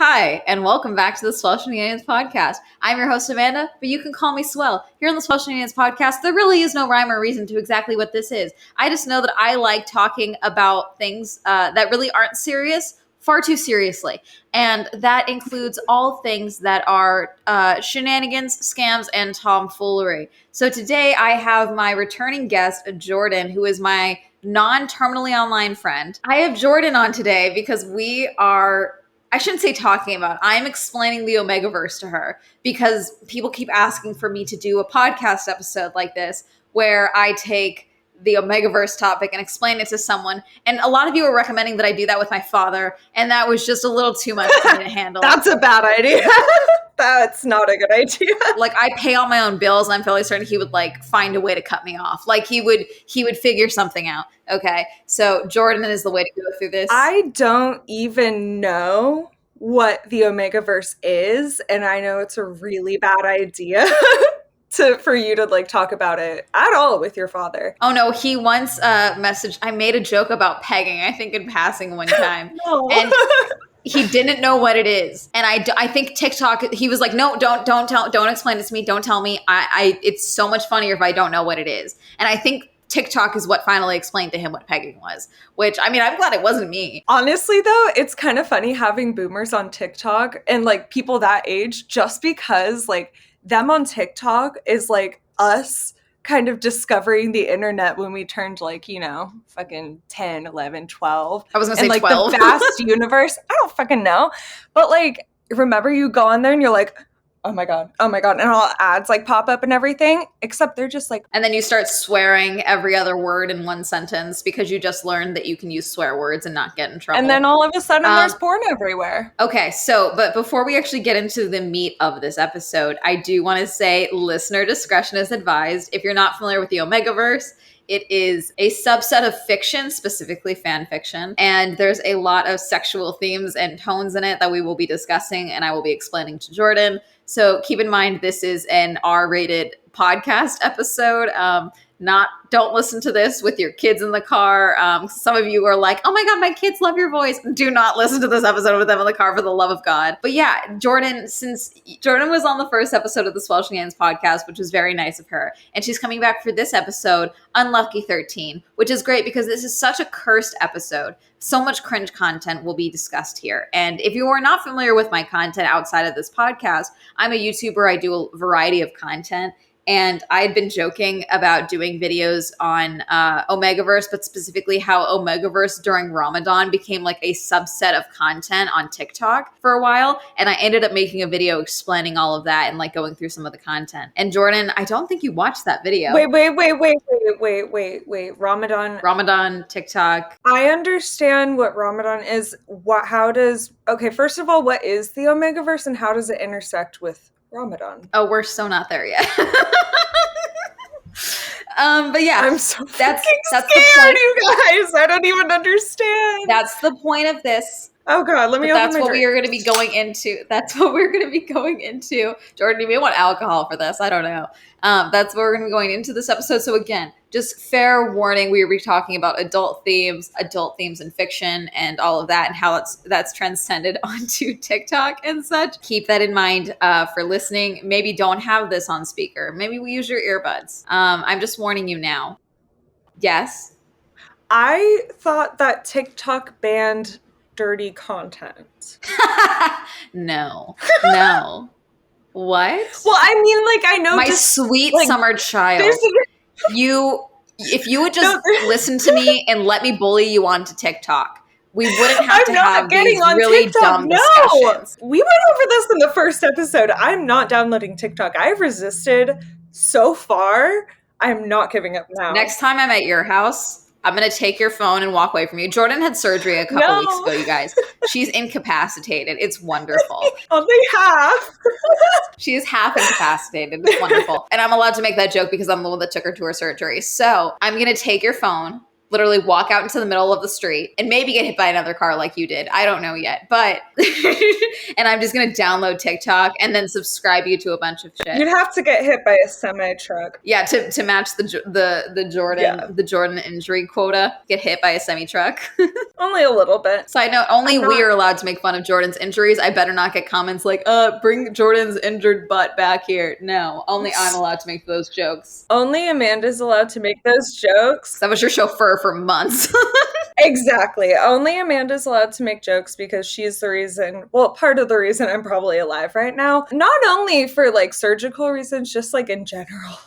Hi, and welcome back to the Swell Shenanigans podcast. I'm your host, Amanda, but you can call me Swell. Here on the Swell Shenanigans podcast, there really is no rhyme or reason to exactly what this is. I just know that I like talking about things that really aren't serious far too seriously. And that includes all things that are shenanigans, scams, and tomfoolery. So today I have my returning guest, Jordan, who is my non-terminally online friend. I have Jordan on today because I shouldn't say talking about. I'm explaining the Omegaverse to her because people keep asking for me to do a podcast episode like this where I take the Omegaverse topic and explain it to someone. And a lot of you are recommending that I do that with my father, and that was just a little too much for me to handle. That's a bad idea. That's not a good idea. Like, I pay all my own bills, and I'm fairly certain he would find a way to cut me off. Like, he would figure something out. Okay, so Jordan is the way to go through this. I don't even know what the Omegaverse is, and I know it's a really bad idea for you to talk about it at all with your father. Oh no, he once messaged. I made a joke about pegging, I think in passing one time, No. and he didn't know what it is. And I think TikTok. He was like, no, don't explain it to me. Don't tell me. It's so much funnier if I don't know what it is. And I think TikTok is what finally explained to him what pegging was, which, I mean, I'm glad it wasn't me. Honestly, though, it's kind of funny having boomers on TikTok and people that age, just because them on TikTok is us kind of discovering the internet when we turned fucking 10, 11, 12. I was going to say 12. The vast universe. I don't fucking know. But remember you go on there and you're like, oh my God. And all ads pop up and everything, except they're just And then you start swearing every other word in one sentence because you just learned that you can use swear words and not get in trouble. And then all of a sudden there's porn everywhere. Okay, but before we actually get into the meat of this episode, I do want to say listener discretion is advised. If you're not familiar with the Omegaverse, it is a subset of fiction, specifically fan fiction, and there's a lot of sexual themes and tones in it that we will be discussing and I will be explaining to Jordan. So keep in mind, this is an R-rated podcast episode. Don't listen to this with your kids in the car. Some of you are like, oh my God, my kids love your voice. Do not listen to this episode with them in the car, for the love of God. But yeah, Jordan, since Jordan was on the first episode of the Swell Shenanigans podcast, which was very nice of her, and she's coming back for this episode, Unlucky 13, which is great because this is such a cursed episode. So much cringe content will be discussed here. And if you are not familiar with my content outside of this podcast, I'm a YouTuber. I do a variety of content. And I had been joking about doing videos on Omegaverse, but specifically how Omegaverse during Ramadan became a subset of content on TikTok for a while. And I ended up making a video explaining all of that and going through some of the content. And Jordan, I don't think you watched that video. Wait. Ramadan, TikTok. I understand what Ramadan is. Okay, first of all, what is the Omegaverse and how does it intersect with Ramadan? Oh, we're so not there yet. But yeah, I'm so that's scared, the point. You guys. I don't even understand. That's the point of this. Oh God, let me. That's what we are going to be going into. Jordan, you may want alcohol for this. I don't know. That's what we're going to be going into this episode. So again, just fair warning, we will be talking about adult themes in fiction, and all of that, and how that's transcended onto TikTok and such. Keep that in mind for listening. Maybe don't have this on speaker. Maybe we use your earbuds. I'm just warning you now. Yes. I thought that TikTok banned dirty content. No. What? Well, I mean, I know my sweet summer child. If you would just listen to me and let me bully you onto TikTok, we wouldn't have to have these really dumb discussions. We went over this in the first episode. I'm not downloading TikTok. I've resisted so far. I'm not giving up now. Next time I'm at your house, I'm going to take your phone and walk away from you. Jordan had surgery a couple weeks ago, you guys. She's incapacitated. It's wonderful. Only half. She is half incapacitated. It's wonderful. And I'm allowed to make that joke because I'm the one that took her to her surgery. So I'm going to take your phone, literally walk out into the middle of the street and maybe get hit by another car like you did. I don't know yet, but and I'm just gonna download TikTok and then subscribe you to a bunch of shit. You'd have to get hit by a semi truck. Yeah, to match the Jordan injury quota, get hit by a semi truck. Only a little bit. Side note: only we are allowed to make fun of Jordan's injuries. I better not get comments like, bring Jordan's injured butt back here. No, only I'm allowed to make those jokes. Only Amanda's allowed to make those jokes. That was your chauffeur for months. Exactly. Only Amanda's allowed to make jokes because she's the reason, well, part of the reason I'm probably alive right now. Not only for like surgical reasons, just like in general.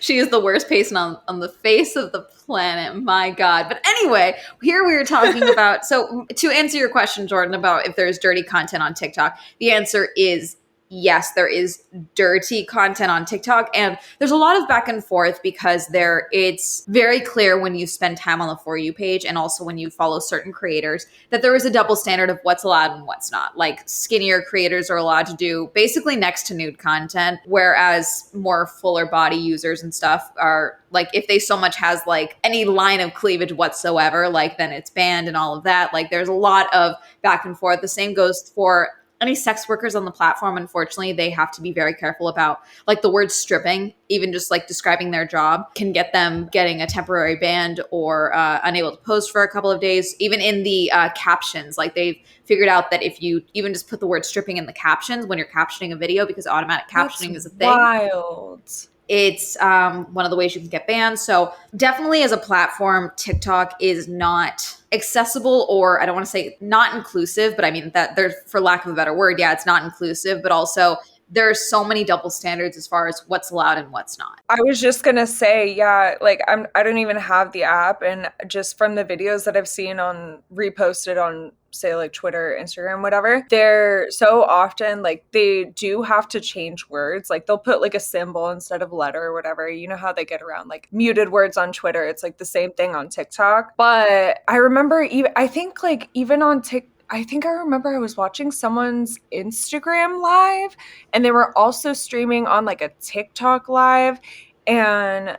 She is the worst patient on the face of the planet. My God. But anyway, here we were talking about, so to answer your question, Jordan, about if there's dirty content on TikTok, the answer is yes, there is dirty content on TikTok, and there's a lot of back and forth because it's very clear when you spend time on the For You page and also when you follow certain creators that there is a double standard of what's allowed and what's not. Like skinnier creators are allowed to do basically next to nude content, whereas more fuller body users and stuff are like, if they so much has like any line of cleavage whatsoever, like then it's banned and all of that. Like there's a lot of back and forth. The same goes for any sex workers on the platform. Unfortunately, they have to be very careful about like the word stripping, even just like describing their job can get them getting a temporary ban or unable to post for a couple of days. Even in the captions, like they've figured out that if you even just put the word stripping in the captions when you're captioning a video, because automatic captioning is a thing. Wild. It's one of the ways you can get banned. So definitely as a platform, TikTok is not accessible, or I don't want to say not inclusive, but I mean that there's, for lack of a better word, yeah, it's not inclusive, but also there's so many double standards as far as what's allowed and what's not. I was just gonna say, yeah, like I don't even have the app, and just from the videos that I've seen on reposted on, say, like Twitter, Instagram, whatever, they're so often like they do have to change words. Like they'll put like a symbol instead of letter or whatever. You know how they get around like muted words on Twitter. It's like the same thing on TikTok. But I remember I remember I was watching someone's Instagram live, and they were also streaming on like a TikTok live, and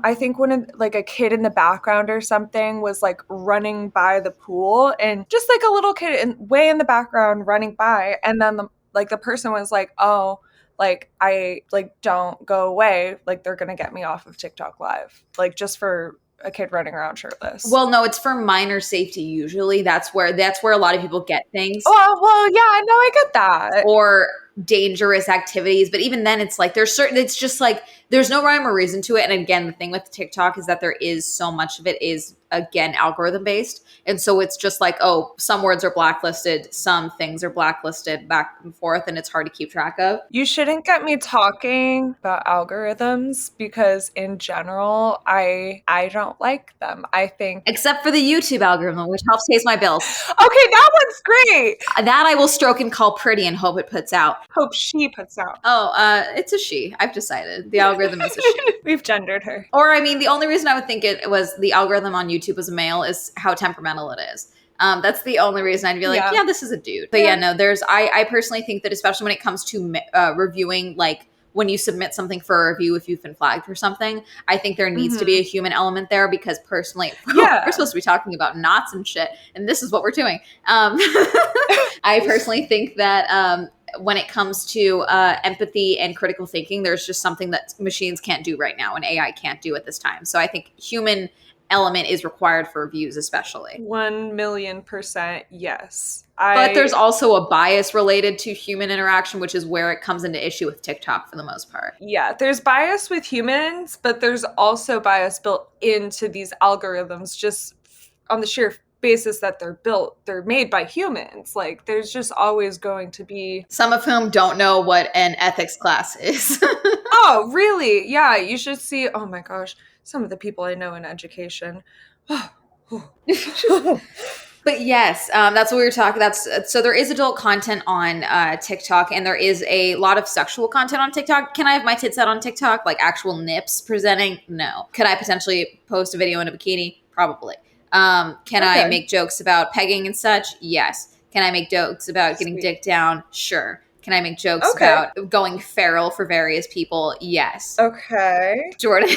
I think when like a kid in the background or something was like running by the pool, and just like a little kid way in the background running by, and then the person was like, oh, like I like don't go away, like they're gonna get me off of TikTok live, like just for a kid running around shirtless. Well, no, it's for minor safety usually. That's where a lot of people get things. Oh, well, yeah, no, I get that. Or dangerous activities, but even then it's like it's just like there's no rhyme or reason to it. And again, the thing with TikTok is that there is so much of it is again algorithm based, and so it's just like, oh, some words are blacklisted, some things are blacklisted, back and forth, and it's hard to keep track of. You shouldn't get me talking about algorithms, because in general I don't like them. I think, except for the YouTube algorithm, which helps pay my bills. Okay, that one's great. That I will stroke and call pretty and hope it puts out. Hope she puts out. Oh, it's a she. I've decided the algorithm is a she. We've gendered her. Or I mean, the only reason I would think it was the algorithm on YouTube was a male is how temperamental it is. That's the only reason I'd be like, yeah, this is a dude. But yeah, no, I personally think that especially when it comes to reviewing, like when you submit something for a review, if you've been flagged for something, I think there needs to be a human element there, because personally, we're supposed to be talking about knots and shit, and this is what we're doing. I personally think that when it comes to empathy and critical thinking, there's just something that machines can't do right now and AI can't do at this time. So I think human element is required for reviews, especially. 1,000,000% yes. But there's also a bias related to human interaction, which is where it comes into issue with TikTok for the most part. Yeah, there's bias with humans, but there's also bias built into these algorithms just on the sheer basis that they're made by humans. Like there's just always going to be some of whom don't know what an ethics class is. Oh, really? Yeah, you should see. Oh my gosh, some of the people I know in education. But yes, that's what we were talking. So there is adult content on TikTok, and there is a lot of sexual content on TikTok. Can I have my tits out on TikTok? Like actual nips presenting? No. Could I potentially post a video in a bikini? Probably. Can I make jokes about pegging and such? Yes. Can I make jokes about getting dick down? Sure. Can I make jokes about going feral for various people? Yes. Okay. Jordan.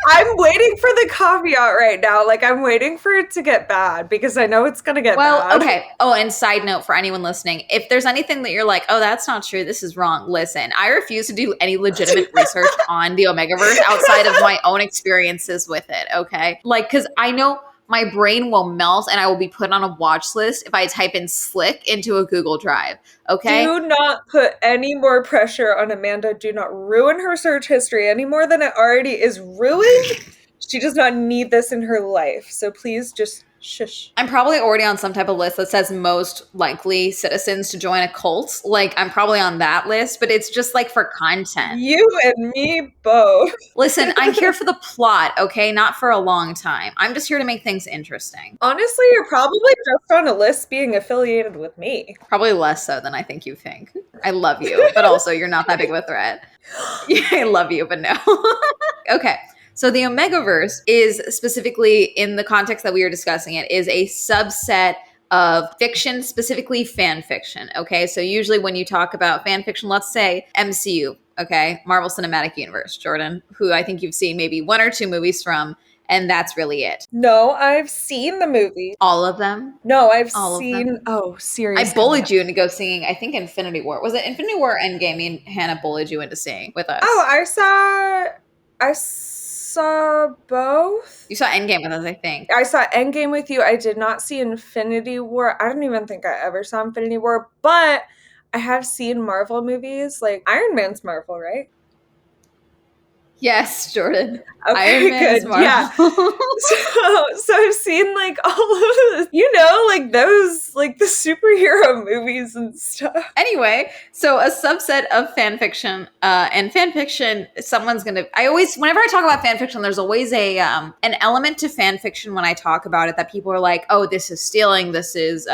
I'm waiting for the caveat right now. Like, I'm waiting for it to get bad because I know it's going to get bad. Okay. Oh, and side note for anyone listening, if there's anything that you're like, oh, that's not true, this is wrong, listen, I refuse to do any legitimate research on the Omegaverse outside of my own experiences with it, okay? Like, because I know my brain will melt and I will be put on a watch list if I type in slick into a Google Drive, okay? Do not put any more pressure on Amanda. Do not ruin her search history any more than it already is ruined. She does not need this in her life. So please just shush. I'm probably already on some type of list that says most likely citizens to join a cult. Like, I'm probably on that list, but it's just like for content. You and me both. Listen, I'm here for the plot, okay? Not for a long time. I'm just here to make things interesting. Honestly, you're probably just on a list being affiliated with me. Probably less so than I think you think. I love you, but also you're not that big of a threat. Yeah, I love you, but no. Okay. So the Omegaverse is specifically, in the context that we were discussing it, is a subset of fiction, specifically fan fiction. Okay, so usually when you talk about fan fiction, let's say MCU, okay, Marvel Cinematic Universe, Jordan, who I think you've seen maybe one or two movies from, and that's really it. No, I've seen the movie. All of them? No, I've All seen. of them? Oh, seriously. I bullied you into go seeing, I think, Infinity War. Was it Infinity War or Endgame? Me and Hannah bullied you into seeing with us. Oh, I saw both. You saw Endgame with us, I think. I saw Endgame with you. I did not see Infinity War. I don't even think I ever saw Infinity War, but I have seen Marvel movies. Like, Iron Man's Marvel, right? Yes, Jordan. Okay, Iron Man's good. Marvel. Yeah. So I've seen like all of the, like those, like the superhero movies and stuff. Anyway, so a subset of fan fiction, and fan fiction, someone's gonna. Whenever I talk about fan fiction, there's always an element to fan fiction when I talk about it that people are like, oh, this is stealing, this is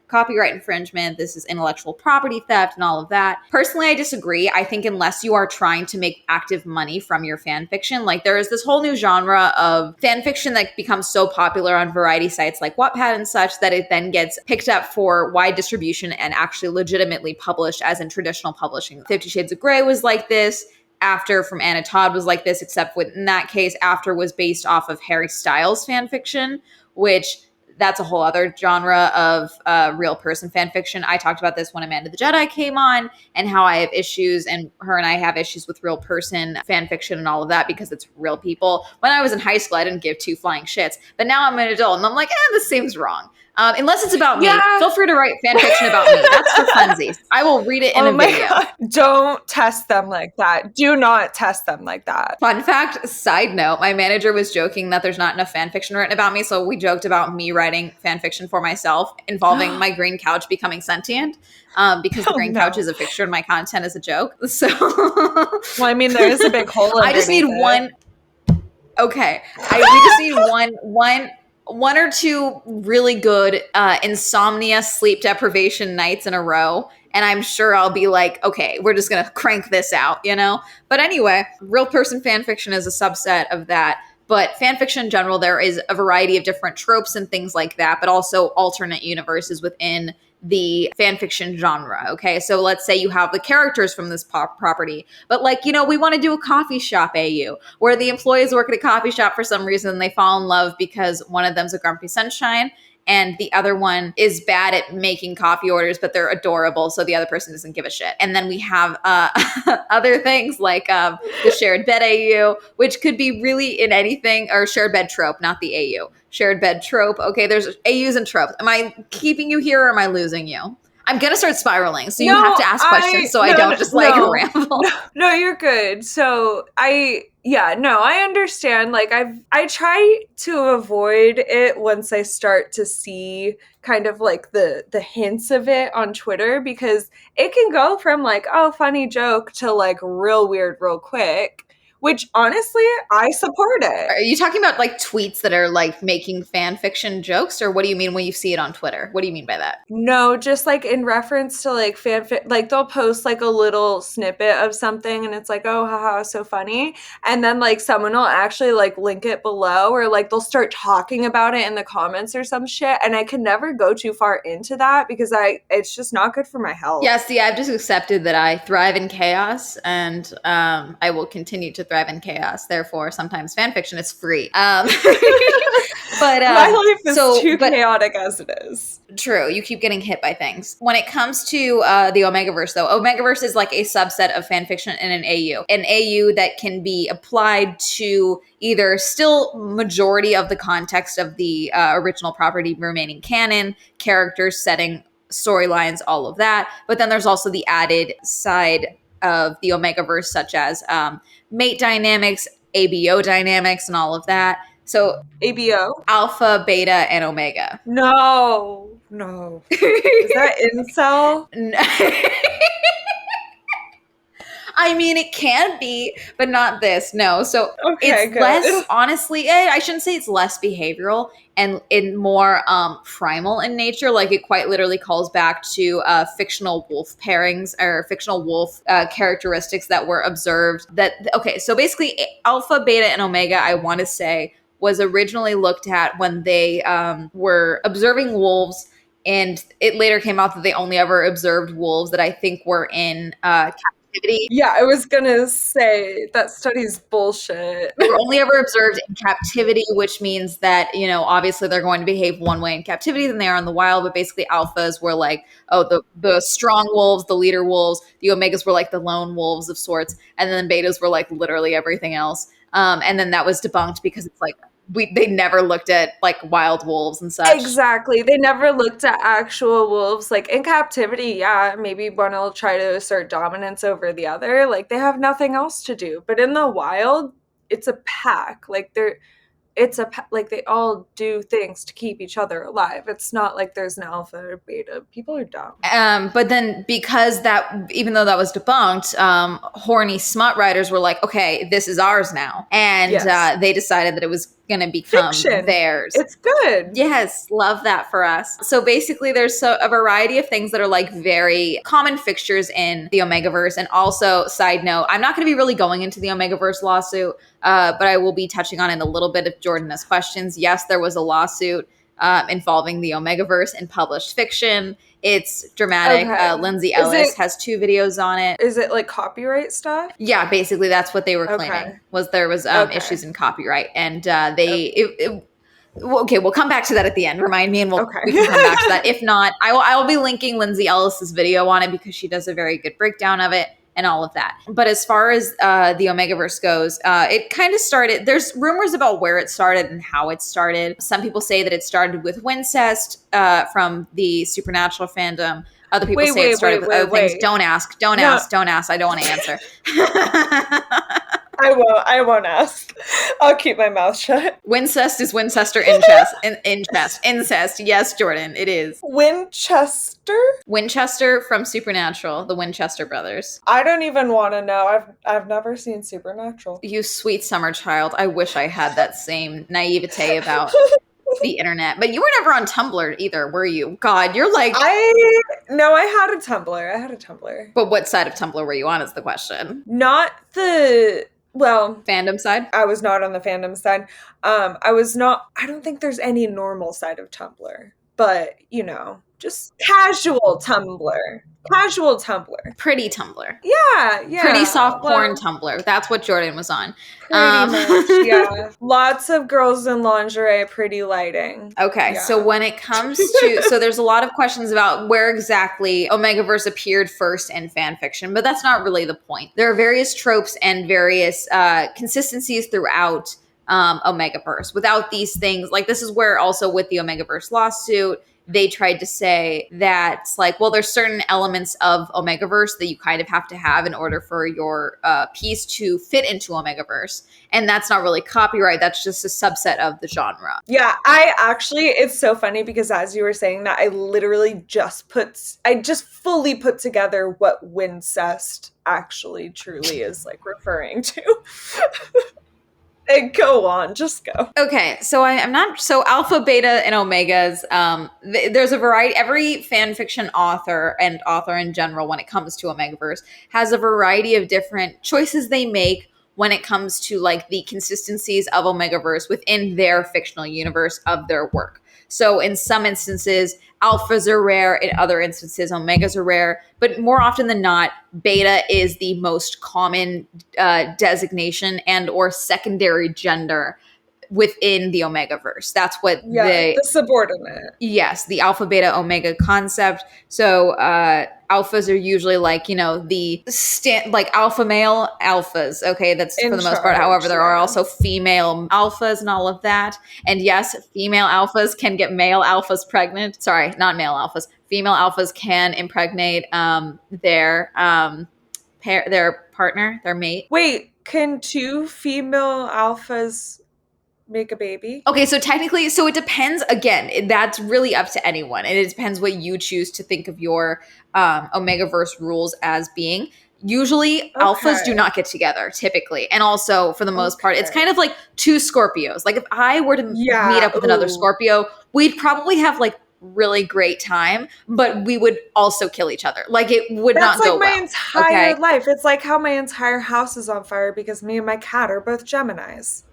copyright infringement, this is intellectual property theft and all of that. Personally, I disagree. I think unless you are trying to make active money from your fan fiction, like there is this whole new genre of fan fiction that becomes so popular on variety sites like Wattpad and such that it then gets picked up for wide distribution and actually legitimately published as in traditional publishing. 50 Shades of Grey was like this. After from Anna Todd was like this, except in that case, After was based off of Harry Styles fan fiction, which that's a whole other genre of real person fan fiction. I talked about this when Amanda the Jedi came on and how I have issues, and her and I have issues with real person fan fiction and all of that because it's real people. When I was in high school, I didn't give two flying shits, but now I'm an adult and I'm like, this seems wrong. Unless it's about me, feel free to write fan fiction about me. That's for funsies. I will read it in a video. God. Don't test them like that. Do not test them like that. Fun fact, side note, my manager was joking that there's not enough fan fiction written about me, so we joked about me writing fan fiction for myself involving my green couch becoming sentient, because the green couch is a fixture in my content as a joke. So, well, I mean, there is a big hole. I just need one. Okay, we just need one or two really good insomnia, sleep deprivation nights in a row. And I'm sure I'll be like, okay, we're just going to crank this out, you know? But anyway, real person fan fiction is a subset of that. But fan fiction in general, there is a variety of different tropes and things like that, but also alternate universes within the fan fiction genre. Okay, so let's say you have the characters from this property, but like, we want to do a coffee shop AU where the employees work at a coffee shop for some reason and they fall in love because one of them's a grumpy sunshine and the other one is bad at making coffee orders, but they're adorable, so the other person doesn't give a shit. And then we have other things like the shared bed AU, which could be really in anything, or shared bed trope, not the AU. Shared bed trope. Okay, there's AUs and tropes. Am I keeping you here or am I losing you? I'm going to start spiraling, so you have to ask questions so I don't just ramble. No, you're good. So I understand. Like I try to avoid it once I start to see kind of like the hints of it on Twitter, because it can go from like, oh, funny joke to like real weird real quick. Which, honestly, I support it. Are you talking about, like, tweets that are, like, making fan fiction jokes? Or what do you mean when you see it on Twitter? What do you mean by that? No, just, like, in reference to, like, like, they'll post, like, a little snippet of something, and it's like, oh, haha, so funny. And then, like, someone will actually, like, link it below, or, like, they'll start talking about it in the comments or some shit, and I can never go too far into that because it's just not good for my health. Yeah, see, I've just accepted that I thrive in chaos, and I will continue to thrive in chaos. Therefore, sometimes fan fiction is free. But my life is too chaotic as it is. True, you keep getting hit by things. When it comes to the Omegaverse, though, Omegaverse is like a subset of fan fiction in an AU that can be applied to either still majority of the context of the original property remaining canon, characters, setting, storylines, all of that. But then there's also the added side of the Omegaverse, such as mate dynamics, ABO dynamics, and all of that. So ABO? Alpha, Beta, and Omega. No. Is that incel? I mean, it can be, but not this. No. So it's good. less, honestly, I shouldn't say it's less behavioral and more primal in nature. Like it quite literally calls back to fictional wolf pairings or fictional wolf characteristics that were observed. So basically Alpha, Beta, and Omega, I want to say, was originally looked at when they were observing wolves. And it later came out that they only ever observed wolves that I think were in captivity. Yeah, I was gonna say that study's bullshit. They were only ever observed in captivity, which means that, obviously they're going to behave one way in captivity than they are in the wild. But basically alphas were like, the strong wolves, the leader wolves. The omegas were like the lone wolves of sorts. And then betas were like literally everything else. And then that was debunked because it's like, they never looked at like wild wolves and such. Exactly. They never looked at actual wolves. Like in captivity, yeah, maybe one will try to assert dominance over the other. Like they have nothing else to do. But in the wild, it's a pack. Like they all do things to keep each other alive. It's not like there's an alpha or beta. People are dumb. But then because even though that was debunked, horny smut writers were like, okay, this is ours now. And they decided that it was going to become fiction. Theirs. It's good. Yes, love that for us. So basically there's a variety of things that are like very common fixtures in the Omegaverse. And also, side note, I'm not going to be really going into the Omegaverse lawsuit, but I will be touching on it a little bit if Jordan has questions. Yes, there was a lawsuit involving the Omegaverse in published fiction. It's dramatic. Okay. Lindsay Ellis has 2 videos on it. Is it like copyright stuff? Yeah, basically that's what they were claiming. There was issues in copyright, and we'll come back to that at the end. Remind me, and we can come back to that. If not, I will be linking Lindsay Ellis's video on it because she does a very good breakdown of it and all of that. But as far as the Omegaverse goes, it kind of started, there's rumors about where it started and how it started. Some people say that it started with Wincest from the Supernatural fandom. Other people say it started with other things. Don't ask. I don't want to answer. I won't ask. I'll keep my mouth shut. Wincest is Winchester incest. Incest. Yes, Jordan, it is. Winchester? Winchester from Supernatural, the Winchester brothers. I don't even want to know. I've never seen Supernatural. You sweet summer child. I wish I had that same naivete about the internet. But you were never on Tumblr either, were you? God, you're like... I had a Tumblr. But what side of Tumblr were you on is the question. Not the... Well, fandom side? I was not on the fandom side. I don't think there's any normal side of Tumblr, but just casual Tumblr. Pretty Tumblr. Yeah. Pretty soft porn Tumblr. That's what Jordan was on. Pretty much, yeah. Lots of girls in lingerie, pretty lighting. Okay, so when it comes to... So there's a lot of questions about where exactly Omegaverse appeared first in fan fiction, but that's not really the point. There are various tropes and various consistencies throughout Omegaverse. Without these things, like this is where also with the Omegaverse lawsuit, they tried to say that, like, well, there's certain elements of Omegaverse that you kind of have to have in order for your piece to fit into Omegaverse. And that's not really copyright. That's just a subset of the genre. Yeah, it's so funny because as you were saying that, I just fully put together what Wincest actually truly is like referring to. Go on, just go. Okay, so so Alpha, Beta, and Omegas, there's a variety. Every fan fiction author and author in general, when it comes to Omegaverse, has a variety of different choices they make when it comes to like the consistencies of Omegaverse within their fictional universe of their work. So in some instances, alphas are rare. In other instances, omegas are rare. But more often than not, beta is the most common designation and or secondary gender within the Omegaverse. That's what the subordinate. Yes, the alpha, beta, omega concept. So alphas are usually like, the like alpha male alphas. Okay, that's for the most part. However, there are also female alphas and all of that. And yes, female alphas can get male alphas pregnant. Sorry, not male alphas. Female alphas can impregnate their partner, their mate. Wait, can two female alphas make a baby? Okay, so technically, it depends. Again, that's really up to anyone. And it depends what you choose to think of your Omegaverse rules as being. Usually, alphas do not get together, typically. And also, for the most part, it's kind of like two Scorpios. Like, if I were to meet up with another Scorpio, we'd probably have, like, really great time, but we would also kill each other. Like, it would not go well. That's like my entire life. It's like how my entire house is on fire because me and my cat are both Geminis.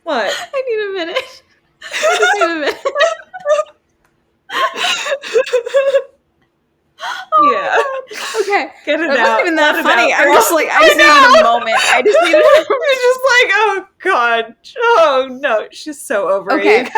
What? I need a minute. I just need a minute. Yeah. Okay. Get it out. It wasn't even that funny. I just needed a moment. I just needed You're just like, oh God. Oh no. She's so over it.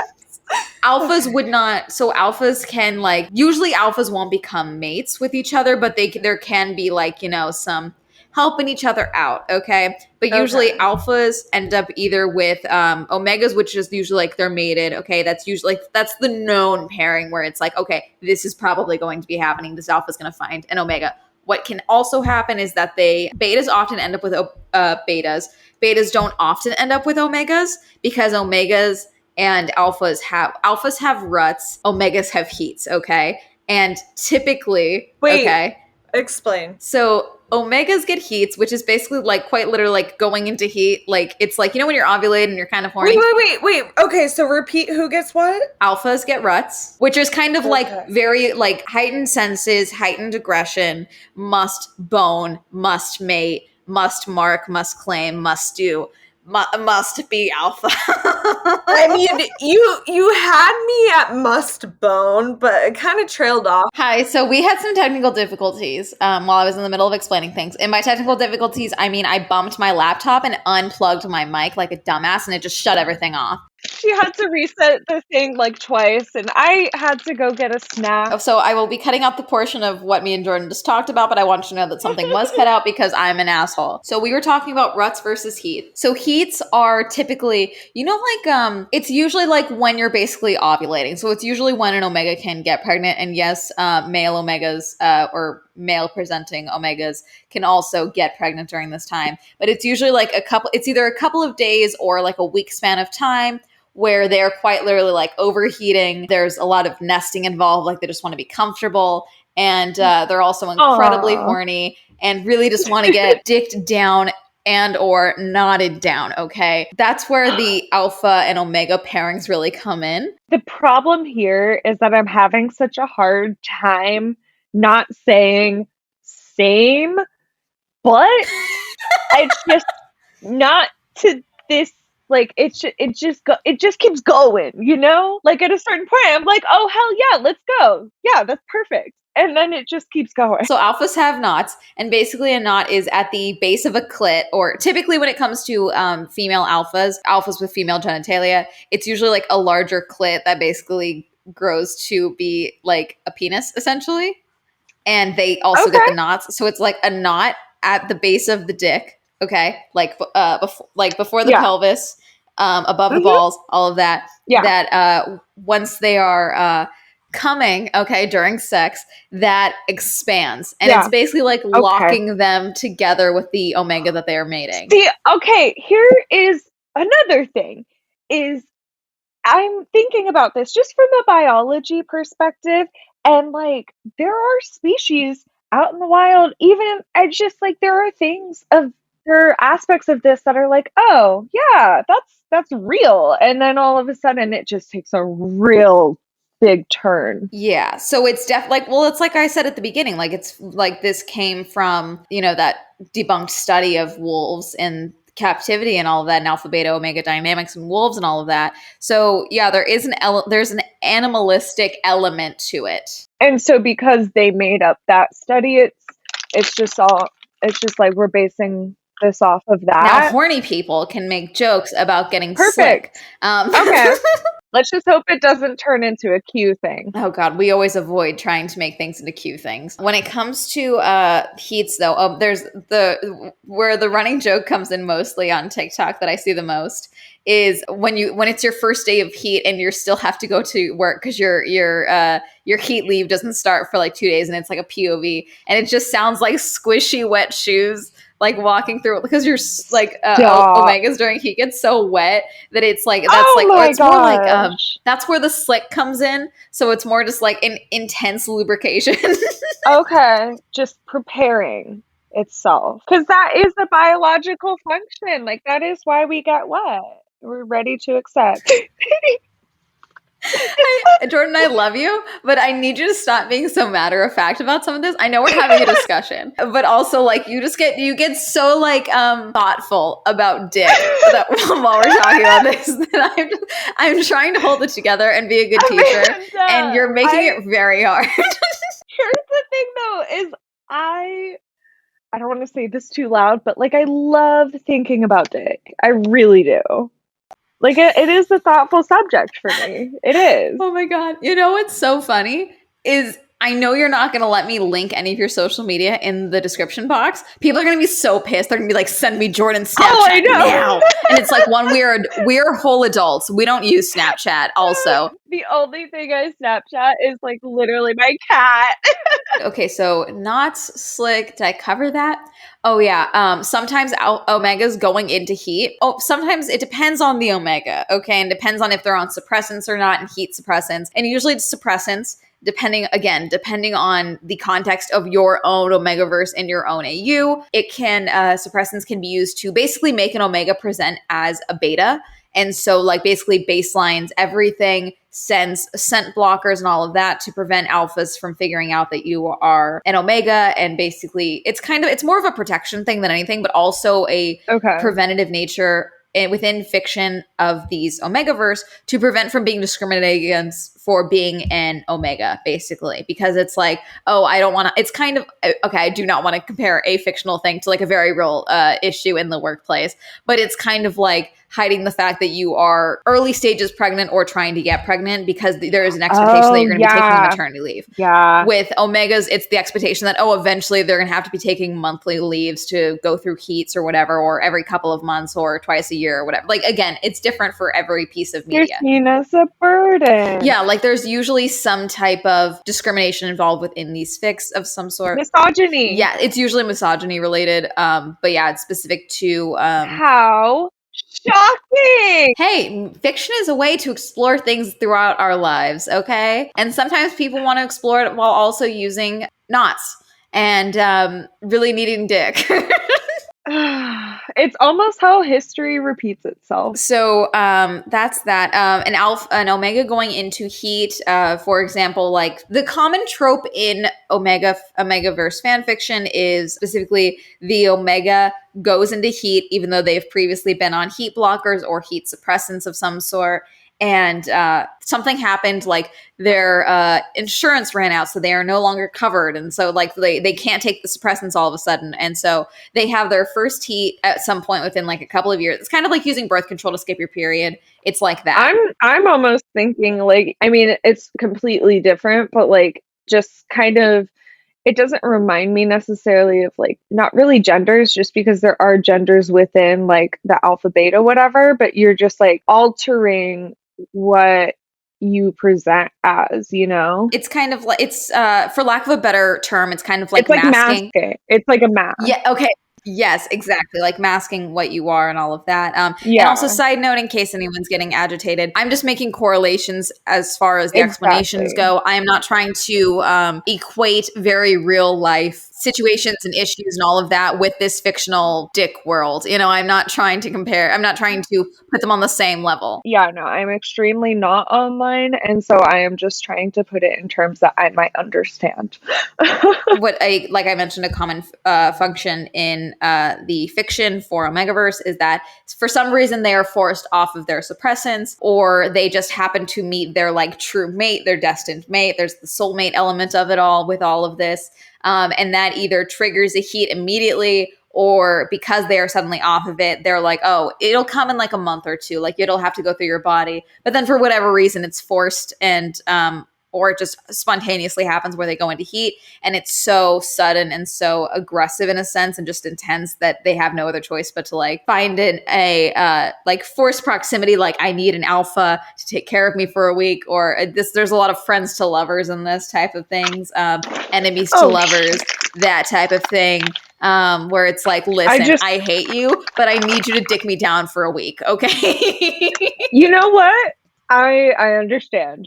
Alphas would not. So alphas can like, usually alphas won't become mates with each other, but there can be like, some helping each other out. Okay. But usually alphas end up either with omegas, which is usually like they're mated. Okay. That's usually that's the known pairing where it's like, okay, this is probably going to be happening. This alpha is going to find an omega. What can also happen is that betas often end up with betas. Betas don't often end up with omegas because omegas and alphas have ruts, omegas have heats, okay? And typically, explain. So omegas get heats, which is basically like quite literally like going into heat. Like it's like, when you're ovulating and you're kind of horny. Wait. Okay, so repeat who gets what? Alphas get ruts, which is kind of like very like heightened senses, heightened aggression, must bone, must mate, must mark, must claim, must do. Must be alpha. I mean, you had me at must bone, but it kind of trailed off. Hi, so we had some technical difficulties while I was in the middle of explaining things. And by technical difficulties, I mean I bumped my laptop and unplugged my mic like a dumbass, and it just shut everything off. She had to reset the thing like twice, and I had to go get a snack. So I will be cutting out the portion of what me and Jordan just talked about, but I want you to know that something was cut out because I'm an asshole. So we were talking about ruts versus heat. So heats are typically, it's usually like when you're basically ovulating. So it's usually when an omega can get pregnant. And yes, male omegas or male presenting omegas can also get pregnant during this time. But it's usually like it's either a couple of days or like a week span of time where they're quite literally like overheating. There's a lot of nesting involved. Like they just want to be comfortable. And they're also incredibly horny and really just want to get dicked down and or knotted down. Okay. That's where the alpha and omega pairings really come in. The problem here is that I'm having such a hard time not saying same, but it's just not to this. Like it just keeps going, Like at a certain point, I'm like, oh hell yeah, let's go. Yeah, that's perfect. And then it just keeps going. So alphas have knots, and basically a knot is at the base of a clit, or typically when it comes to female alphas with female genitalia, it's usually like a larger clit that basically grows to be like a penis essentially, and they also get the knots. So it's like a knot at the base of the dick. Okay, before the pelvis, above the balls, all of that. Yeah. That once they are coming, during sex, that expands, and it's basically like locking them together with the omega that they are mating. See, okay, here is another thing: is I'm thinking about this just from a biology perspective, and like there are species out in the wild. Even I just like there are aspects of this that are like, oh yeah, that's real, and then all of a sudden it just takes a real big turn. Yeah. So it's like, well, it's like I said at the beginning, like it's like this came from, that debunked study of wolves in captivity and all of that, and alpha, beta, omega dynamics and wolves and all of that. So yeah, there's an animalistic element to it. And so because they made up that study, it's just like we're basing this off of that. Now horny people can make jokes about getting Perfect. slick. Okay. Let's just hope it doesn't turn into a Q thing. Oh God, we always avoid trying to make things into Q things. When it comes to heats, though, there's where the running joke comes in mostly on TikTok that I see the most is when it's your first day of heat and you still have to go to work because your heat leave doesn't start for like 2 days and it's like a POV and it just sounds like squishy wet shoes. Like walking through because you're like Omegas during heat gets so wet that it's like it's more like that's where the slick comes in. So it's more just like an intense lubrication. Okay, just preparing itself because that is a biological function. Like that is why we get wet. We're ready to accept. Jordan, I love you, but I need you to stop being so matter of fact about some of this. I know we're having a discussion, but also like you get so like thoughtful about dick that while we're talking about this that I'm trying to hold it together and be a good teacher, and you're making it very hard. Here's the thing though, is I don't want to say this too loud, but like I love thinking about dick. I really do. Like, it is a thoughtful subject for me. It is. Oh my God. You know what's so funny is I know you're not going to let me link any of your social media in the description box. People are going to be so pissed. They're going to be like, send me Jordan's Snapchat now. And it's like, we're whole adults. We don't use Snapchat also. The only thing I Snapchat is like literally my cat. Okay, so knots, slick. Did I cover that? Oh yeah. Sometimes Omega's going into heat. Oh, sometimes it depends on the Omega. Okay, and depends on if they're on suppressants or not, and heat suppressants. And usually it's suppressants. Depending on the context of your own Omegaverse and your own AU, suppressants can be used to basically make an Omega present as a beta. And so like basically baselines everything, sends scent blockers and all of that to prevent alphas from figuring out that you are an Omega. And basically it's more of a protection thing than anything, but also a preventative nature within fiction of these Omegaverse to prevent from being discriminated against for being an Omega, basically, because it's like, oh, I don't want to, it's kind of, okay, I do not want to compare a fictional thing to like a very real issue in the workplace, but it's kind of like hiding the fact that you are early stages pregnant or trying to get pregnant because there is an expectation that you're going to be taking maternity leave. Yeah. With Omegas, it's the expectation that, eventually they're going to have to be taking monthly leaves to go through heats or whatever, or every couple of months or twice a year or whatever. Like, again, it's different for every piece of media. You're seen as a burden. Yeah, like there's usually some type of discrimination involved within these fics of some sort. Misogyny. Yeah, it's usually misogyny related. But yeah, it's specific to how shocking. Hey, fiction is a way to explore things throughout our lives, okay? And sometimes people want to explore it while also using knots and really needing dick. It's almost how history repeats itself. So that's that. An Omega going into heat, for example, like the common trope in Omegaverse fanfiction is specifically the Omega goes into heat even though they've previously been on heat blockers or heat suppressants of some sort. And something happened, like their insurance ran out, so they are no longer covered. And so like they can't take the suppressants all of a sudden. And so they have their first heat at some point within like a couple of years. It's kind of like using birth control to skip your period. It's like that. I'm almost thinking like, I mean, it's completely different, but like just kind of, it doesn't remind me necessarily of like, not really genders, just because there are genders within like the alpha beta, whatever, but you're just like altering what you present as, you know? It's kind of like, it's for lack of a better term, it's kind of like, it's like masking. It's like a mask. Yeah, okay. Yes, exactly. Like masking what you are and all of that. Yeah. And also, side note, in case anyone's getting agitated, I'm just making correlations as far as the explanations go. I am not trying to equate very real life situations and issues and all of that with this fictional dick world. I'm not trying to compare. I'm not trying to put them on the same level. Yeah, no, I'm extremely not online, and so I am just trying to put it in terms that I might understand. Like I mentioned, a common function in the fiction for Omegaverse is that for some reason they are forced off of their suppressants, or they just happen to meet their like true mate, their destined mate. There's the soulmate element of it all with all of this. And that either triggers a heat immediately, or because they are suddenly off of it, they're like, oh, it'll come in like a month or two. Like it'll have to go through your body. But then for whatever reason, it's forced and or it just spontaneously happens where they go into heat, and it's so sudden and so aggressive in a sense and just intense that they have no other choice but to like find a like forced proximity. Like, I need an alpha to take care of me for a week, or there's a lot of friends to lovers in this type of things, enemies to lovers, that type of thing. Where it's like, listen, I hate you, but I need you to dick me down for a week, okay? You know what? I understand.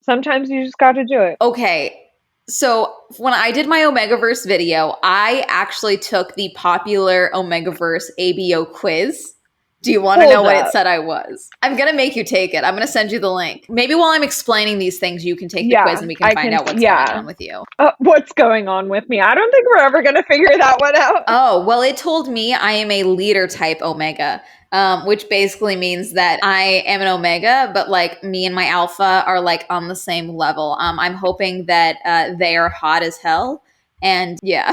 Sometimes you just got to do it. Okay. So when I did my Omegaverse video, I actually took the popular Omegaverse ABO quiz. Do you want to know what it said I was? I'm going to make you take it. I'm going to send you the link. Maybe while I'm explaining these things, you can take the quiz and we can find out what's going on with you. What's going on with me? I don't think we're ever going to figure that one out. Oh, well, it told me I am a leader type Omega. Which basically means that I am an Omega, but like me and my Alpha are like on the same level. I'm hoping that they are hot as hell. And yeah.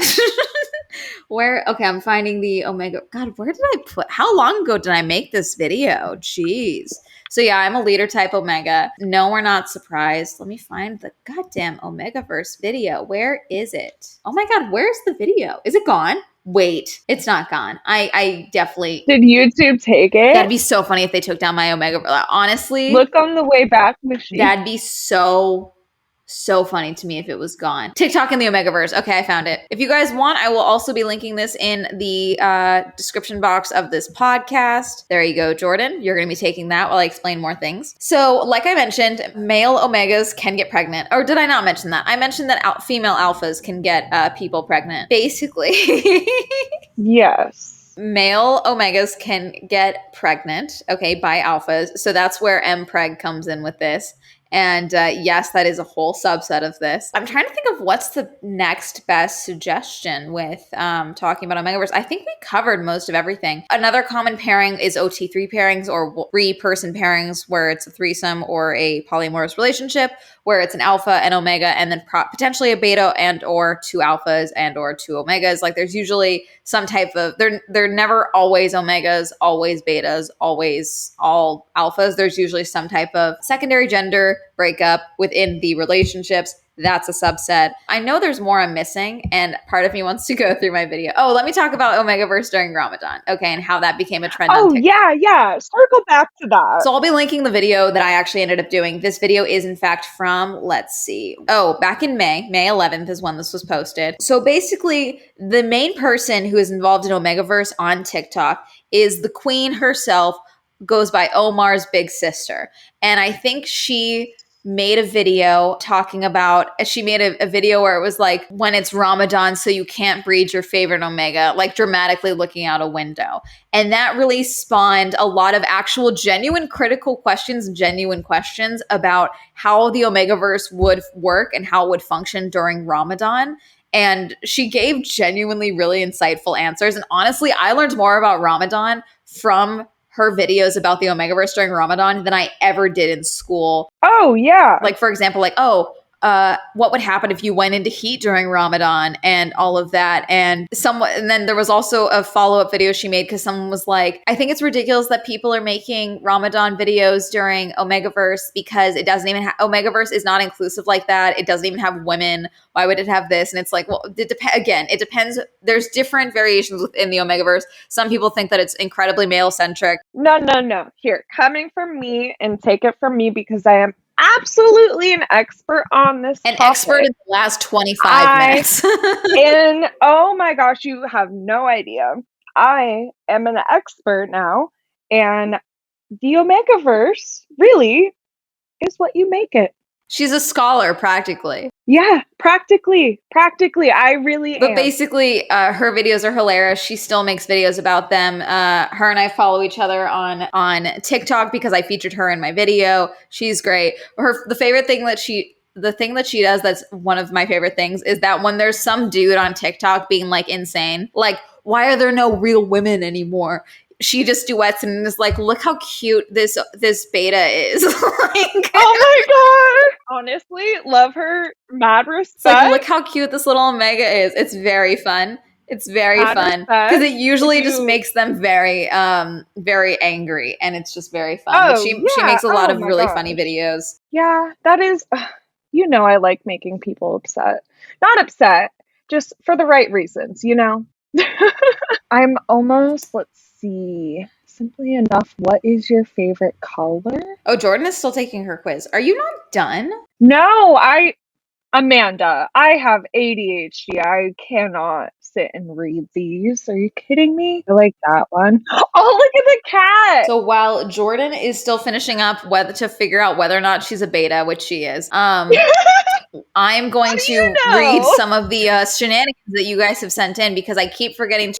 Okay, I'm finding the Omega. God, where did I how long ago did I make this video? Jeez. So yeah, I'm a leader type Omega. No, we're not surprised. Let me find the goddamn Omegaverse video. Where is it? Oh my God, where's the video? Is it gone? Wait, it's not gone. I definitely... Did YouTube take it? That'd be so funny if they took down my Omega. Honestly. Look on the way back machine. That'd be so funny to me if it was gone. TikTok and the Omegaverse. Okay, I found it. If you guys want, I will also be linking this in the description box of this podcast. There you go, Jordan. You're going to be taking that while I explain more things. So, like I mentioned, male Omegas can get pregnant. Or did I not mention that? I mentioned that female alphas can get people pregnant. Basically. Yes. Male Omegas can get pregnant, okay, by alphas. So that's where mpreg comes in with this. And yes, that is a whole subset of this. I'm trying to think of what's the next best suggestion with talking about Omegaverse. I think we covered most of everything. Another common pairing is OT3 pairings, or three-person pairings, where it's a threesome or a polyamorous relationship, where it's an alpha and omega, and then potentially a beta and or two alphas and or two omegas. Like there's usually some type of, they're never always omegas, always betas, always all alphas. There's usually some type of secondary gender breakup within the relationships. That's a subset. I know there's more I'm missing, and part of me wants to go through my video. Oh, let me talk about Omegaverse during Ramadan. Okay, and how that became a trend on TikTok. Yeah. Circle back to that. So I'll be linking the video that I actually ended up doing. This video is in fact from, let's see. Oh, back in May 11th is when this was posted. So basically, the main person who is involved in Omegaverse on TikTok is the queen herself, goes by Omar's big sister. And I think she made a video talking about, she made a video where it was like, when it's Ramadan, so you can't breed your favorite Omega, like dramatically looking out a window. And that really spawned a lot of actual genuine critical questions and genuine questions about how the Omegaverse would work and how it would function during Ramadan. And she gave genuinely really insightful answers. And honestly, I learned more about Ramadan from her videos about the Omegaverse during Ramadan than I ever did in school. Oh, yeah. Like, for example, like, what would happen if you went into heat during Ramadan and all of that. And then there was also a follow-up video she made because someone was like, I think it's ridiculous that people are making Ramadan videos during Omegaverse because it doesn't even Omegaverse is not inclusive like that. It doesn't even have women. Why would it have this? And it's like, well, it depends. There's different variations within the Omegaverse. Some people think that it's incredibly male-centric. No. Here, coming from me, and take it from me because I am absolutely an expert on this topic. Expert in the last 25 minutes. And oh my gosh, you have no idea. I am an expert now, and the Omegaverse really is what you make it. She's a scholar, practically. Yeah, practically. I really am. But basically, her videos are hilarious. She still makes videos about them. Her and I follow each other on TikTok because I featured her in my video. She's great. The thing that she does that's one of my favorite things is that when there's some dude on TikTok being like insane, like, why are there no real women anymore? She just duets and is like, look how cute this beta is. Like, oh my god! Honestly, love her. Mad respect. It's like, look how cute this little Omega is. It's very fun. It's very fun because it usually just makes them very, very angry, and it's just very fun. Oh, But she makes a lot of really funny videos. Yeah, that is. You know, I like making people upset. Not upset, just for the right reasons. You know. I'm almost. Let's see. Simply enough, what is your favorite color? Oh, Jordan is still taking her quiz. Are you not done? No, Amanda, I have ADHD. I cannot sit and read these. Are you kidding me? I like that one. Oh, look at the cat. So while Jordan is still finishing up whether to figure out whether or not she's a beta, which she is, I'm going to read some of the shenanigans that you guys have sent in because I keep forgetting to.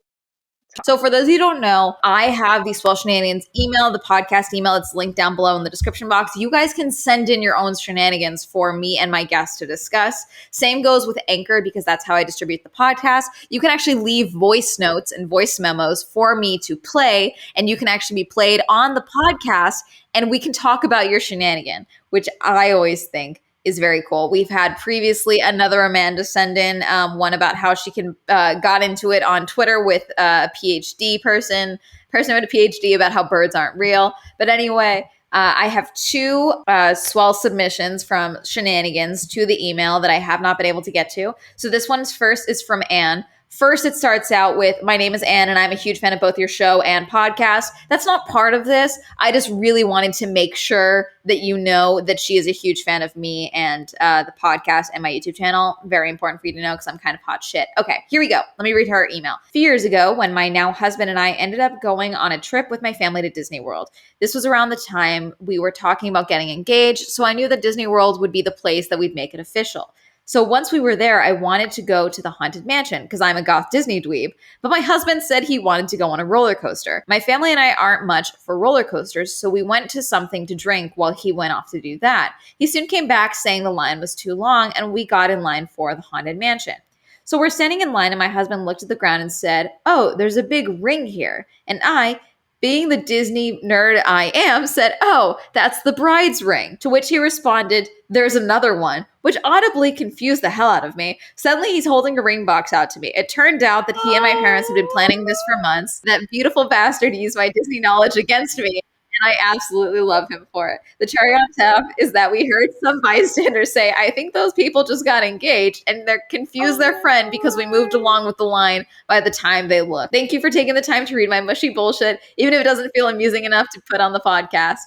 So for those of you who don't know, I have the Swell Shenanigans email, the podcast email. It's linked down below in the description box. You guys can send in your own shenanigans for me and my guests to discuss. Same goes with Anchor because that's how I distribute the podcast. You can actually leave voice notes and voice memos for me to play, and you can actually be played on the podcast, and we can talk about your shenanigan, which I always think is very cool. We've had previously another Amanda send in one about how she got into it on Twitter with a PhD person with a PhD about how birds aren't real. But anyway, I have two swell submissions from shenanigans to the email that I have not been able to get to. So this one's first is from Anne. First, it starts out with, my name is Anne, and I'm a huge fan of both your show and podcast. That's not part of this. I just really wanted to make sure that you know that she is a huge fan of me and the podcast and my YouTube channel. Very important for you to know because I'm kind of hot shit. Okay, here we go. Let me read her email. A few years ago, when my now husband and I ended up going on a trip with my family to Disney World. This was around the time we were talking about getting engaged, so I knew that Disney World would be the place that we'd make it official. So once we were there, I wanted to go to the Haunted Mansion because I'm a goth Disney dweeb, but my husband said he wanted to go on a roller coaster. My family and I aren't much for roller coasters, so we went to something to drink while he went off to do that. He soon came back saying the line was too long, and we got in line for the Haunted Mansion. So we're standing in line, and my husband looked at the ground and said, "Oh, there's a big ring here." And I, being the Disney nerd I am, said, "Oh, that's the bride's ring." To which he responded, "There's another one," which audibly confused the hell out of me. Suddenly, he's holding a ring box out to me. It turned out that he and my parents had been planning this for months. That beautiful bastard used my Disney knowledge against me, and I absolutely love him for it. The cherry on top is that we heard some bystanders say, "I think those people just got engaged," and they're confused their friend because we moved along with the line by the time they looked. Thank you for taking the time to read my mushy bullshit, even if it doesn't feel amusing enough to put on the podcast.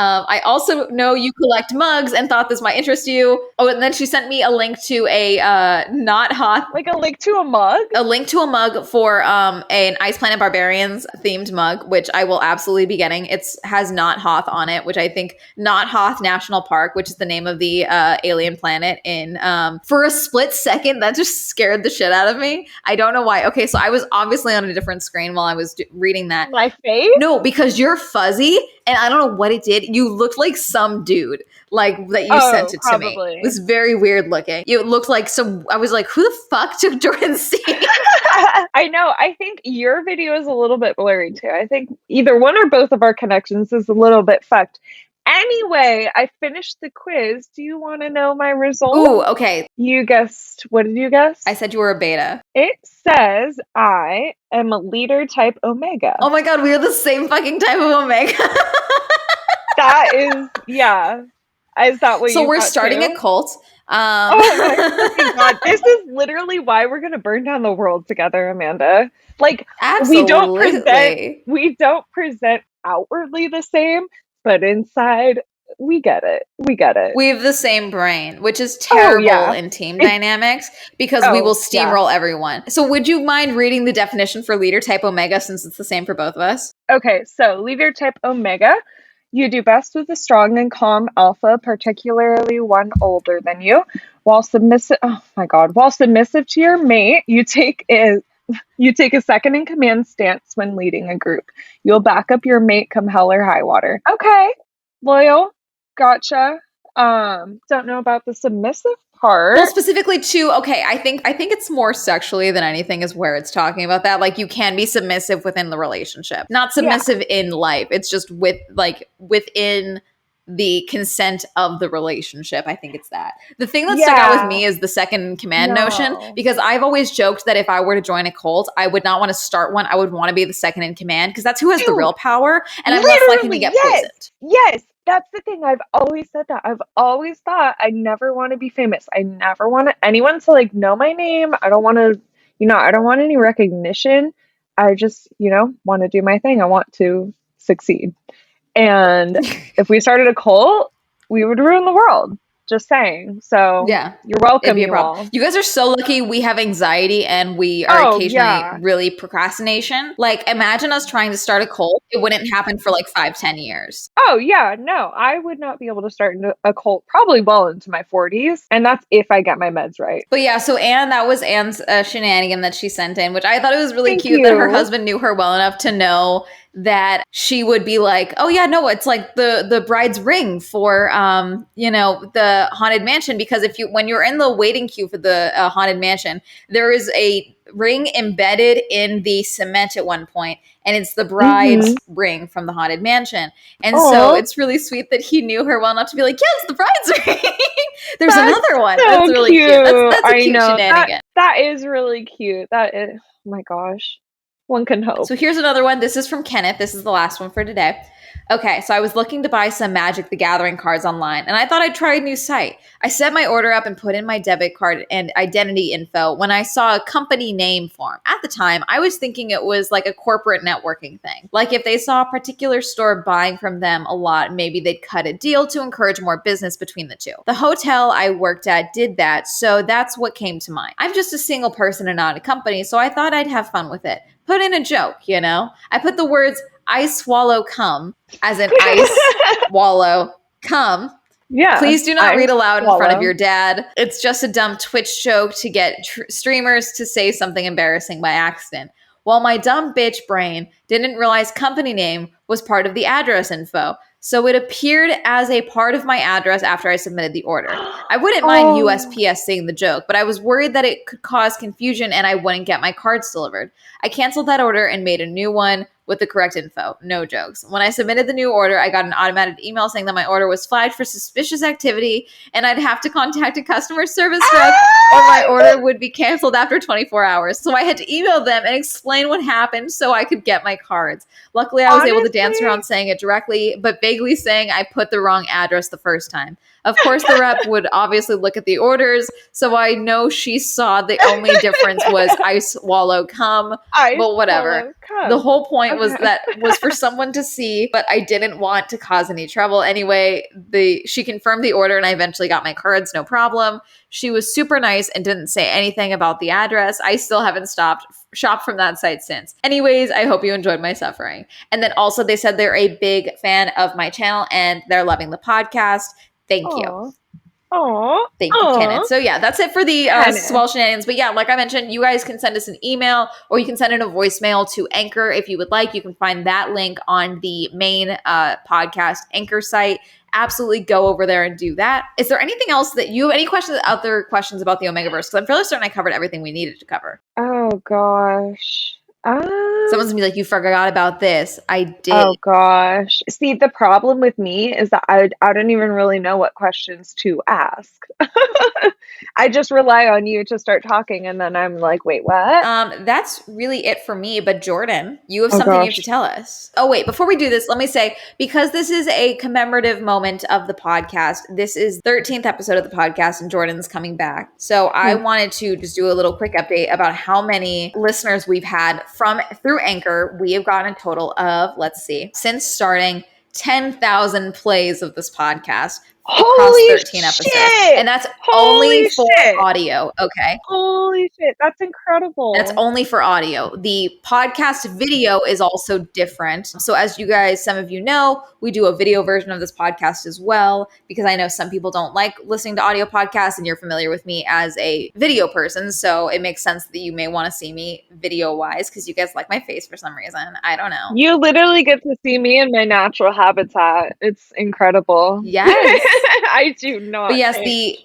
I also know you collect mugs and thought this might interest you. Oh, and then she sent me a link to a not hot. Like a link to a mug? A link to a mug for an Ice Planet Barbarians themed mug, which I will absolutely be getting. It has Not Hoth on it, which I think Not Hoth National Park, which is the name of the alien planet in. For a split second, that just scared the shit out of me. I don't know why. Okay, so I was obviously on a different screen while I was reading that. My face? No, because you're fuzzy, and I don't know what it did. You looked like some dude, like that you sent it to me. It was very weird looking. You looked like some. I was like, who the fuck took Jordan's scene? I know. I think your video is a little bit blurry too. I think either one or both of our connections is a little bit fucked. Anyway, I finished the quiz. Do you want to know my result? Ooh, okay. You guessed. What did you guess? I said you were a beta. It says I am a leader type Omega. Oh my god, we are the same fucking type of Omega. That is, yeah. Is that what you So we're starting a cult. Oh my god. This is literally why we're going to burn down the world together, Amanda. Like, absolutely. we don't present outwardly the same, but inside we get it. We have the same brain, which is terrible in team dynamics because we will steamroll everyone. So would you mind reading the definition for leader type Omega since it's the same for both of us? Okay, so leader type Omega You do best with a strong and calm alpha, particularly one older than you. While submissive, oh my God, while submissive to your mate, you take a second in command stance when leading a group. You'll back up your mate come hell or high water. Okay, loyal, gotcha. Don't know about the submissive part. Well, specifically to, okay, I think it's more sexually than anything is where it's talking about that. Like, you can be submissive within the relationship, not submissive in life. It's just within the consent of the relationship. I think it's that. The thing that stuck out with me is the second in command notion, because I've always joked that if I were to join a cult, I would not want to start one. I would want to be the second in command, because that's who has the real power, and I'm less likely to get poisoned. Yes, that's the thing. I've always said that. I've always thought I never want to be famous. I never want anyone to like know my name. I don't want to, I don't want any recognition. I just, want to do my thing. I want to succeed. And if we started a cult, we would ruin the world. Just saying. So yeah, you're welcome. You all. You guys are so lucky. We have anxiety and we are occasionally really procrastination. Like, imagine us trying to start a cult. It wouldn't happen for like 5-10 years. Oh yeah, no, I would not be able to start a cult probably well into my 40s, and that's if I get my meds right. But yeah, so Anne, that was Anne's shenanigan that she sent in, which I thought it was really cute that her husband knew her well enough to know that she would be like, oh yeah, no, it's like the bride's ring for the haunted mansion, because when you're in the waiting queue for the haunted mansion, there is a ring embedded in the cement at one point, and it's the bride's ring from the haunted mansion. And so it's really sweet that he knew her well enough to be like, yeah, it's the bride's ring. There's another one. So that's really cute. That's a cute shenanigan. That is really cute. That is, oh my gosh. One can hope. So here's another one. This is from Kenneth. This is the last one for today. Okay, so I was looking to buy some Magic the Gathering cards online, and I thought I'd try a new site. I set my order up and put in my debit card and identity info when I saw a company name form. At the time, I was thinking it was like a corporate networking thing. Like if they saw a particular store buying from them a lot, maybe they'd cut a deal to encourage more business between the two. The hotel I worked at did that, so that's what came to mind. I'm just a single person and not a company, so I thought I'd have fun with it. Put in a joke, I put the words "I swallow cum" as in ice swallow cum. Yeah. Please do not read aloud in front of your dad. It's just a dumb Twitch joke to get streamers to say something embarrassing by accident. Well, my dumb bitch brain didn't realize company name was part of the address info, so it appeared as a part of my address after I submitted the order. I wouldn't mind USPS seeing the joke, but I was worried that it could cause confusion and I wouldn't get my cards delivered. I canceled that order and made a new one with the correct info. No jokes. When I submitted the new order, I got an automated email saying that my order was flagged for suspicious activity and I'd have to contact a customer service rep or my order would be canceled after 24 hours. So I had to email them and explain what happened so I could get my cards. Luckily, I was able to dance around saying it directly, but vaguely saying I put the wrong address the first time. Of course, the rep would obviously look at the orders, so I know she saw the only difference was I swallow cum, but whatever. The whole point was for someone to see, but I didn't want to cause any trouble. Anyway, she confirmed the order and I eventually got my cards, no problem. She was super nice and didn't say anything about the address. I still haven't shopped from that site since. Anyways, I hope you enjoyed my suffering. And then also they said they're a big fan of my channel and they're loving the podcast. Thank you. Aww. Thank you, Kenneth. So yeah, that's it for the Swell Shenanigans. But yeah, like I mentioned, you guys can send us an email or you can send in a voicemail to Anchor if you would like. You can find that link on the main podcast Anchor site. Absolutely go over there and do that. Is there anything else that you have any other questions about the Omegaverse? Because I'm fairly certain I covered everything we needed to cover. Oh gosh. Someone's gonna be like, you forgot about this. I did. Oh gosh. See, the problem with me is that I don't even really know what questions to ask. I just rely on you to start talking and then I'm like, wait, what? That's really it for me. But Jordan, you have something you have to tell us. Oh wait, before we do this, let me say, because this is a commemorative moment of the podcast, this is 13th episode of the podcast and Jordan's coming back. So I wanted to just do a little quick update about how many listeners we've had through Anchor. We have gotten a total of, let's see, since starting 10,000 plays of this podcast. across Holy 13 episodes. shit! And that's Holy only for shit! audio, okay? Holy shit, that's incredible. That's only for audio. The podcast video is also different. So, as you guys, some of you know, we do a video version of this podcast as well, because I know some people don't like listening to audio podcasts, and you're familiar with me as a video person. So, it makes sense that you may want to see me video wise because you guys like my face for some reason. I don't know. You literally get to see me in my natural habitat. It's incredible. Yes. I do not. But yes, the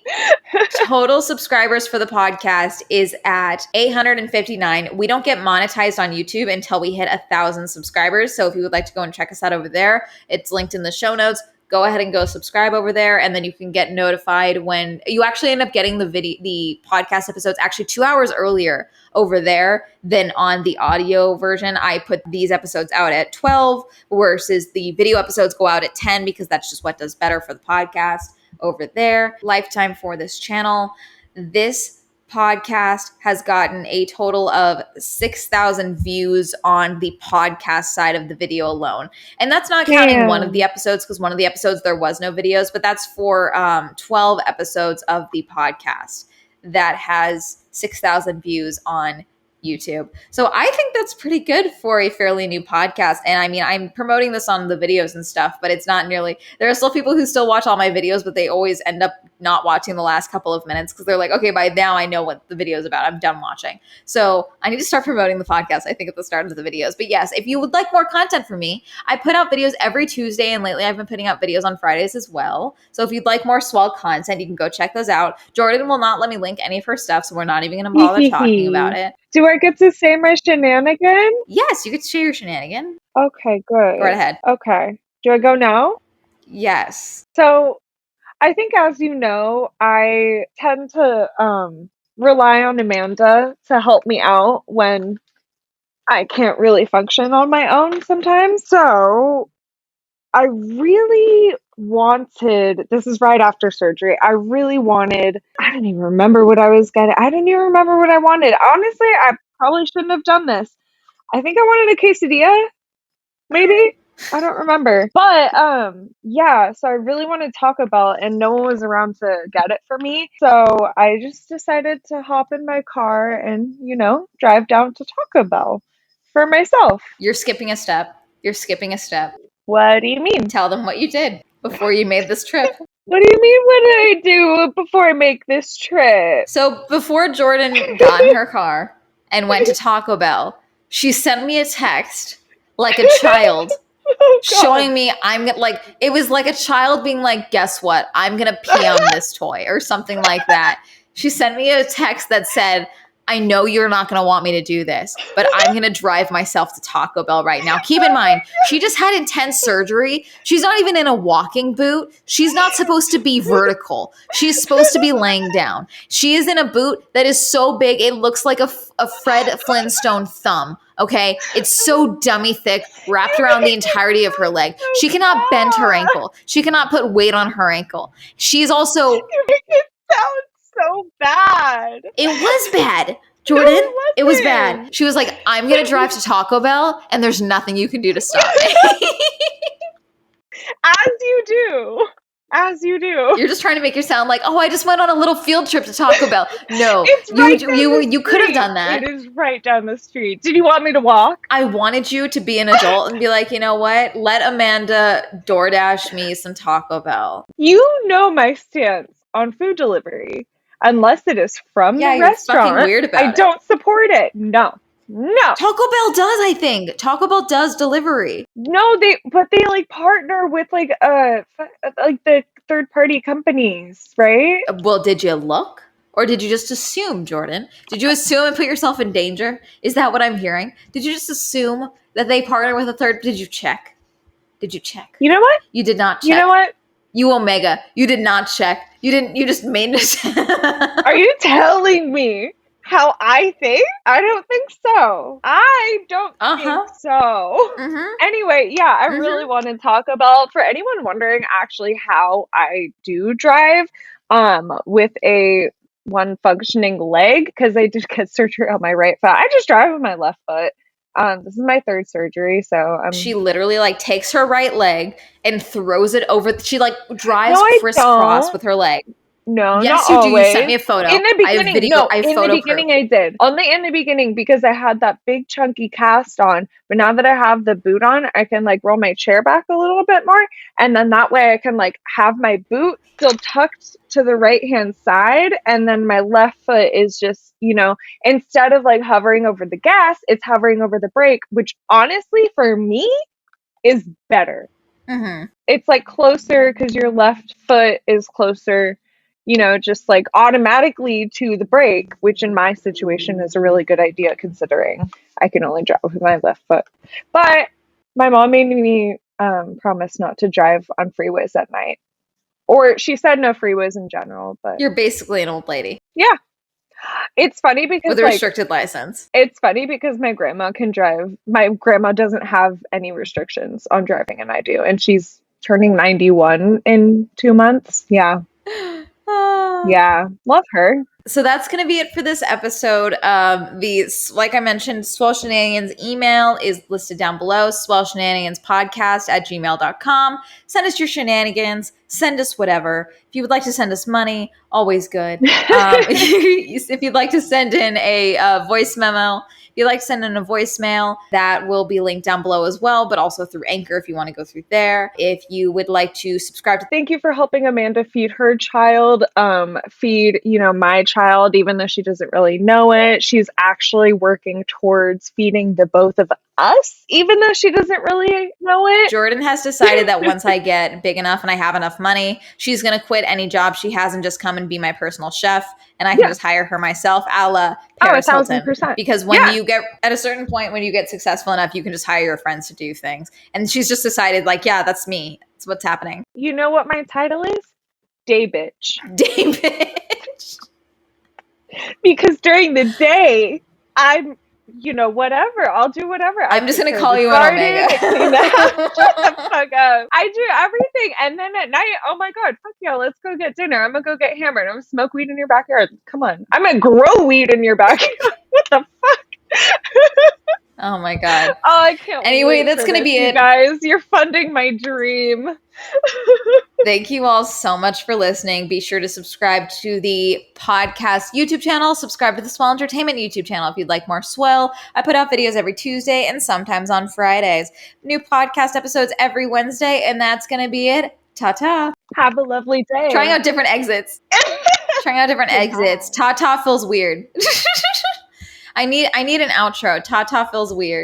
total subscribers for the podcast is at 859. We don't get monetized on YouTube until we hit 1,000 subscribers. So if you would like to go and check us out over there, it's linked in the show notes. Go ahead and go subscribe over there, and then you can get notified when you actually end up getting the podcast episodes actually 2 hours earlier over there than on the audio version. I put these episodes out at 12 versus the video episodes go out at 10 because that's just what does better for the podcast over there. Lifetime for this channel. This podcast has gotten a total of 6,000 views on the podcast side of the video alone. And that's not counting one of the episodes, because one of the episodes there was no videos, but that's for 12 episodes of the podcast that has 6,000 views on YouTube. So I think that's pretty good for a fairly new podcast. And I mean, I'm promoting this on the videos and stuff, but it's not nearly, there are still people who still watch all my videos, but they always end up not watching the last couple of minutes because they're like, okay, by now I know what the video is about. I'm done watching. So I need to start promoting the podcast, I think, at the start of the videos. But yes, if you would like more content from me, I put out videos every Tuesday, and lately I've been putting out videos on Fridays as well. So if you'd like more Swell content, you can go check those out. Jordan will not let me link any of her stuff, so we're not even going to bother talking about it. Do I get to say my shenanigan? Yes, you could share your shenanigan. Okay, good. Go right ahead. Okay. Do I go now? Yes. So I think, as you know, I tend to rely on Amanda to help me out when I can't really function on my own sometimes. So I really wanted, this is right after surgery, I really wanted, I don't even remember what I was getting. I didn't even remember what I wanted. Honestly, I probably shouldn't have done this. I think I wanted a quesadilla, maybe. I don't remember. But yeah, so I really wanted Taco Bell, and no one was around to get it for me. So I just decided to hop in my car and, drive down to Taco Bell for myself. You're skipping a step. You're skipping a step. What do you mean? Tell them what you did before you made this trip. What do you mean, what did I do before I make this trip? So before Jordan got in her car and went to Taco Bell, she sent me a text like a child. Oh, showing me it was like a child being like, guess what? I'm going to pee on this toy or something like that. She sent me a text that said, I know you're not going to want me to do this, but I'm going to drive myself to Taco Bell right now. Keep in mind, she just had intense surgery. She's not even in a walking boot. She's not supposed to be vertical. She's supposed to be laying down. She is in a boot that is so big, it looks like a Fred Flintstone thumb. Okay, it's so dummy thick, wrapped around the entirety of her leg. She cannot bend her ankle. She cannot put weight on her ankle. She's also. It sounds so bad. It was bad, Jordan. No, it was bad. She was like, I'm going to drive to Taco Bell, and there's nothing you can do to stop me. As you do. As you do. You're just trying to make it sound like, oh, I just went on a little field trip to Taco Bell. No, you could have done that. It is right down the street. Did you want me to walk? I wanted you to be an adult and be like, you know what? Let Amanda DoorDash me some Taco Bell. You know my stance on food delivery. Unless it is from the restaurant, fucking weird about I don't support it. No. Taco Bell does, I think. Taco Bell does delivery. No, they like partner with like the third party companies, right? Well, did you look? Or did you just assume, Jordan? Did you assume and put yourself in danger? Is that what I'm hearing? Did you just assume that they partner with a third? Did you check? You know what? You did not check. You know what? You Omega. You did not check. You just made it. Are you telling me how I think? I don't think so. I don't think so. Anyway, yeah, I really want to talk about, for anyone wondering actually how I do drive with a one functioning leg, because I did get surgery on my right foot. I just drive with my left foot. This is my third surgery, so She literally like takes her right leg and throws it over. She like drives No, I crisscross don't. with her leg. No, Yes, not you do. You sent always. me a photo. In the I have beginning, video. no, I have in the photo beginning proof. I did. Only in the beginning because I had that big chunky cast on. But now that I have the boot on, I can like roll my chair back a little bit more. And then that way I can like have my boot still tucked to the right hand side. And then my left foot is just, instead of like hovering over the gas, it's hovering over the brake, which honestly for me is better. Mm-hmm. It's like closer because your left foot is closer, just like automatically to the brake, which in my situation is a really good idea considering I can only drive with my left foot. But my mom made me promise not to drive on freeways at night. Or she said no freeways in general, but You're basically an old lady. Yeah. It's funny because with a restricted license. It's funny because my grandma can drive. My grandma doesn't have any restrictions on driving, and I do. And she's turning 91 in 2 months. Yeah. Yeah. Love her. So that's going to be it for this episode. Like I mentioned, Swell Shenanigans email is listed down below, swellshenaniganspodcast@gmail.com. Send us your shenanigans. Send us whatever. If you would like to send us money, always good. If you'd like to send in a voice memo, if you'd like to send in a voicemail, that will be linked down below as well, but also through Anchor if you want to go through there. If you would like to subscribe to... Thank you for helping Amanda feed her child, feed, my child, even though she doesn't really know it. She's actually working towards feeding the both of us, even though she doesn't really know it. Jordan has decided that once I get big enough and I have enough money, she's going to quit any job she has and just come and be my personal chef. And I can just hire her myself, a la Paris Hilton. 1,000%. Because when you get, at a certain point, when you get successful enough, you can just hire your friends to do things. And she's just decided, like, yeah, that's me. That's what's happening. You know what my title is? Day bitch. Day bitch. Because during the day, I'm, whatever. I'll do whatever. I'm just going to call you an Omega. Shut the fuck up. I do everything. And then at night, oh my God, fuck yeah, let's go get dinner. I'm going to go get hammered. I'm going to smoke weed in your backyard. Come on. I'm going to grow weed in your backyard. What the fuck? Oh my God. Oh, I can't Anyway, wait that's going to be it. Guys, you're funding my dream. Thank you all so much for listening. Be sure to subscribe to the podcast YouTube channel. Subscribe to the Swell Entertainment YouTube channel if you'd like more Swell. I put out videos every Tuesday and sometimes on Fridays. New podcast episodes every Wednesday, and that's going to be it. Ta-ta. Have a lovely day. Trying out different exits. Ta-ta feels weird. I need an outro. Ta-ta feels weird.